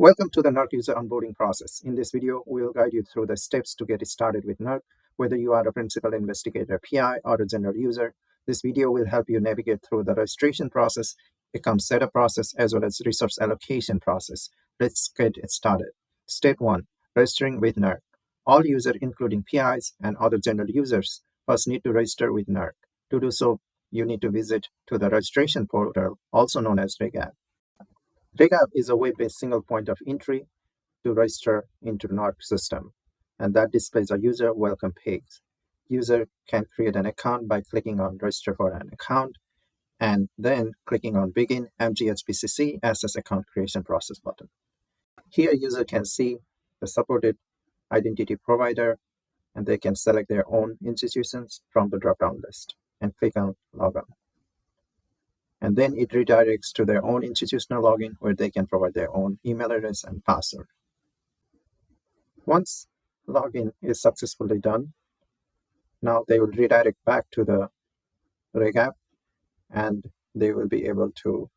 Welcome to the NERC user onboarding process. In this video, we will guide you through the steps to get started with NERC, whether you are a principal investigator, PI, or a general user. This video will help you navigate through the registration process, account setup process, as well as resource allocation process. Let's get it started. Step 1. Registering with NERC. All users, including PIs and other general users, first need to register with NERC. To do so, you need to visit to the registration portal, also known as RegApp. RegApp is a web-based single point of entry to register into the NERC system, and that displays a user welcome page. User can create an account by clicking on Register for an account and then clicking on Begin MGHPCC SS Account Creation Process button. Here, user can see the supported identity provider, and they can select their own institutions from the drop-down list and click on Log On. And then it redirects to their own institutional login where they can provide their own email address and password. Once login is successfully done, now they will redirect back to the RegApp and they will be able to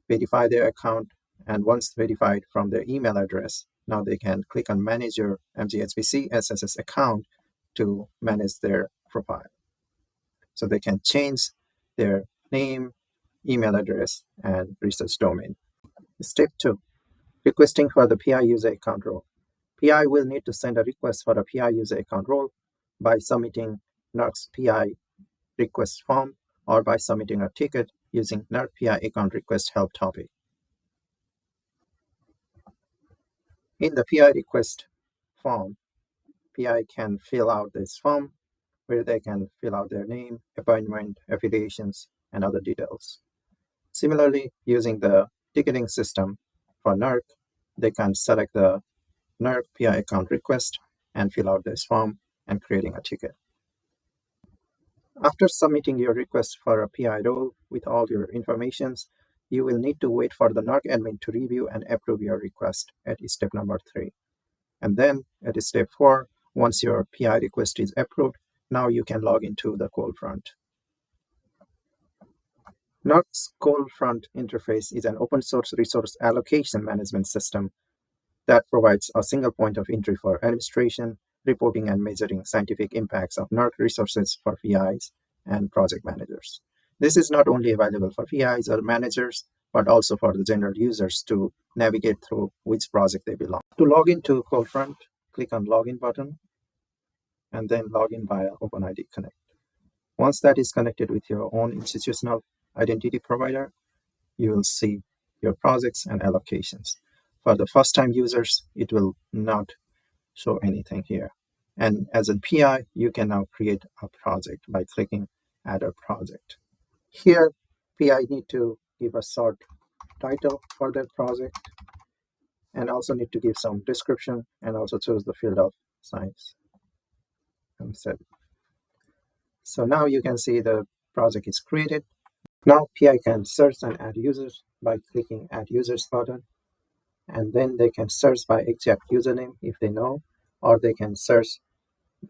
verify their account. And once verified from their email address, now they can click on Manage Your MGHPC SSS account to manage their profile. So they can change their name, email address, and research domain. Step 2. Requesting for the PI user account role. PI will need to send a request for a PI user account role by submitting NERC's PI request form or by submitting a ticket using NERC PI account request help topic. In the PI request form, PI can fill out this form where they can fill out their name, appointment, affiliations, and other details. Similarly, using the ticketing system for NERC, they can select the NERC PI account request and fill out this form and creating a ticket. After submitting your request for a PI role with all your informations, you will need to wait for the NERC admin to review and approve your request at step number 3. And then at step 4, once your PI request is approved, now you can log into the ColdFront. NERC's ColdFront interface is an open source resource allocation management system that provides a single point of entry for administration, reporting, and measuring scientific impacts of NERC resources for PIs and project managers. This is not only available for PIs or managers, but also for the general users to navigate through which project they belong. To log into ColdFront, click on Login button, and then log in via OpenID Connect. Once that is connected with your own institutional identity provider, you will see your projects and allocations. For the first-time users, it will not show anything here. And as a PI, you can now create a project by clicking Add a Project. Here, PI need to give a short title for their project and also need to give some description and also choose the field of science. And set. So now you can see the project is created. Now PI can search and add users by clicking Add Users button, and then they can search by exact username if they know, or they can search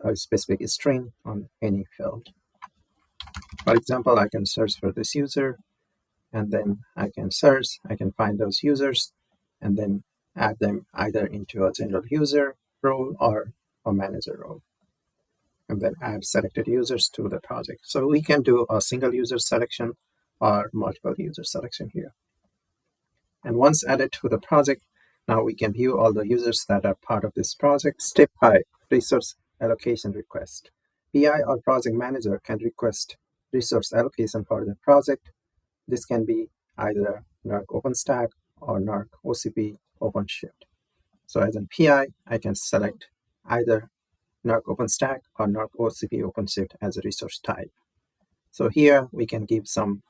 a specific string on any field. For example, I can search for this user, and then I can find those users, and then add them either into a general user role or a manager role, and then add selected users to the project. So we can do a single user selection or multiple user selection here. And once added to the project, now we can view all the users that are part of this project. Step 5, resource allocation request. PI or project manager can request resource allocation for the project. This can be either NERC OpenStack or NERC OCP OpenShift. So as a PI, I can select either NERC OpenStack or NERC OCP OpenShift as a resource type. So here we can give some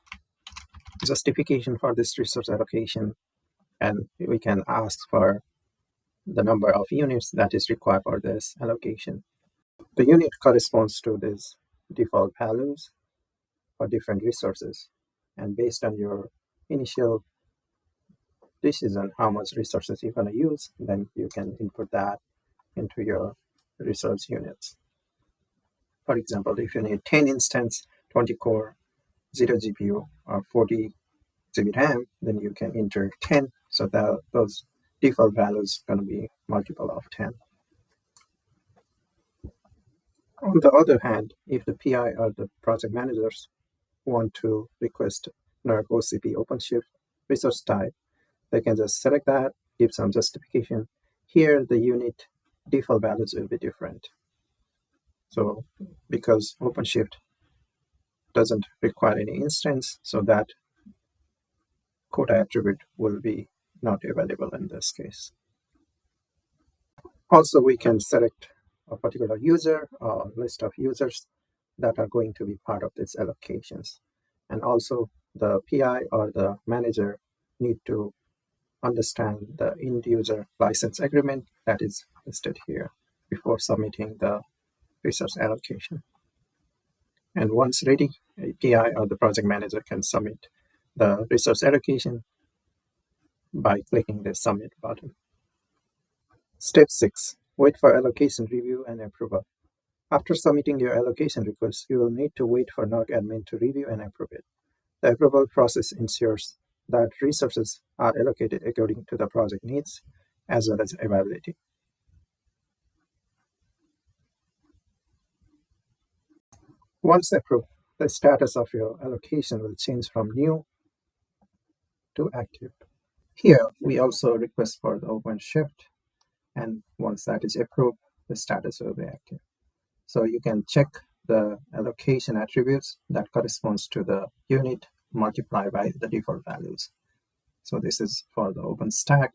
justification for this resource allocation, and we can ask for the number of units that is required for this allocation. The unit corresponds to these default values for different resources, and based on your initial decision how much resources you're going to use, then you can input that into your resource units. For example, if you need 10 instance, 20 core, 0 GPU, or 40 GB RAM, then you can enter 10, so that those default value is going to be multiple of 10. On the other hand, if the PI or the project managers want to request NERC OCP OpenShift resource type, they can just select that, give some justification. Here, the unit default values will be different. So because OpenShift doesn't require any instance, so that quota attribute will be not available in this case. Also, we can select a particular user or list of users that are going to be part of these allocations. And also the PI or the manager need to understand the end user license agreement that is listed here before submitting the resource allocation. And once ready, a PI or the project manager can submit the resource allocation by clicking the submit button. Step 6. Wait for allocation review and approval. After submitting your allocation request, you will need to wait for NERC admin to review and approve it. The approval process ensures that resources are allocated according to the project needs as well as availability. Once approved, the status of your allocation will change from new to active. Here, we also request for the OpenShift, and once that is approved, the status will be active. So you can check the allocation attributes that corresponds to the unit multiplied by the default values. So this is for the OpenStack.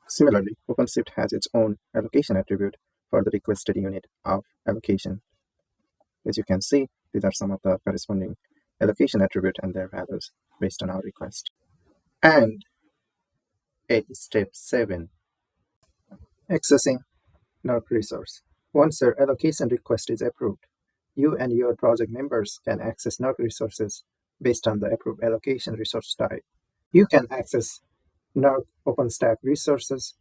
Similarly, OpenShift has its own allocation attribute for the requested unit of allocation. As you can see, these are some of the corresponding allocation attribute and their values based on our request. And at step 7, accessing NERC resource. Once your allocation request is approved, you and your project members can access NERC resources based on the approved allocation resource type. You can access NERC OpenStack resources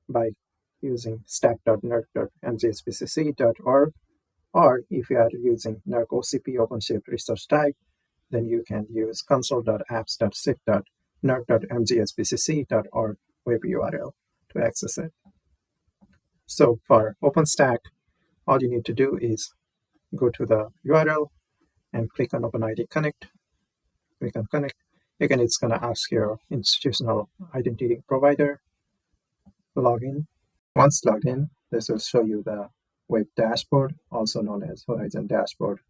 by using stack.nerc.mgspcc.org, or if you are using NERC OCP OpenShift resource type, then you can use console.apps.sit.nerc.mgspcc.org web URL to access it. So for OpenStack, all you need to do is go to the URL and click on OpenID Connect. Click on Connect. Again, it's going to ask your institutional identity provider. Log in. Once logged in, this will show you the web dashboard, also known as Horizon dashboard,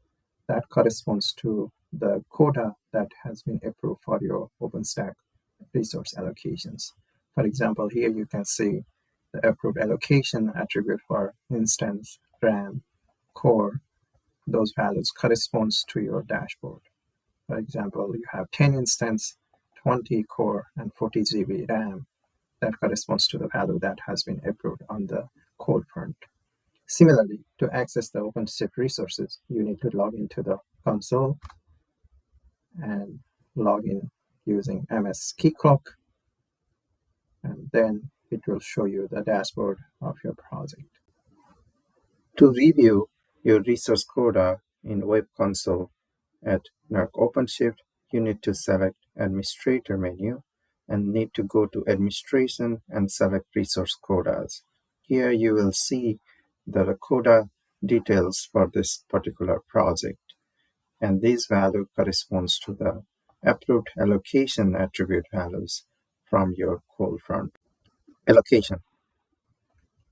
that corresponds to the quota that has been approved for your OpenStack resource allocations. For example, here you can see the approved allocation attribute for instance, RAM, core. Those values corresponds to your dashboard. For example, you have 10 instance, 20 core, and 40 GB RAM. That corresponds to the value that has been approved on the code front. Similarly, to access the OpenShift resources, you need to log into the console and log in using MS Keycloak, and then it will show you the dashboard of your project. To review your resource quota in Web Console at NERC OpenShift, you need to select Administrator menu and need to go to Administration and select Resource Quotas. Here you will see the quota details for this particular project, and this value corresponds to the approved allocation attribute values from your code front. Allocation.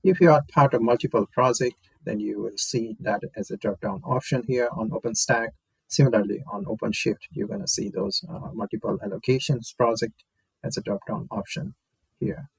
If you are part of multiple projects, then you will see that as a drop-down option here on OpenStack. Similarly, on OpenShift, you're going to see those multiple allocations project as a drop-down option here.